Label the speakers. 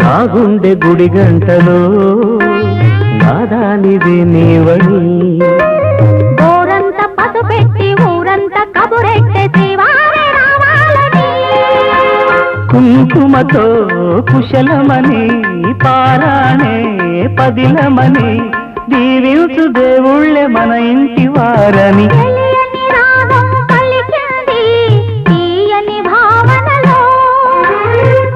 Speaker 1: నా గుండె గుడి గంటలో నాదానిది నీవని
Speaker 2: ఊరంత పసు పెట్టి ఊరంత కబురెట్టేసి వారే రావాలని
Speaker 1: కుంకుమతో కుశలమని పారాణే పదిలమని దీవించు దేవుళ్ళే మన ఇంటి వారని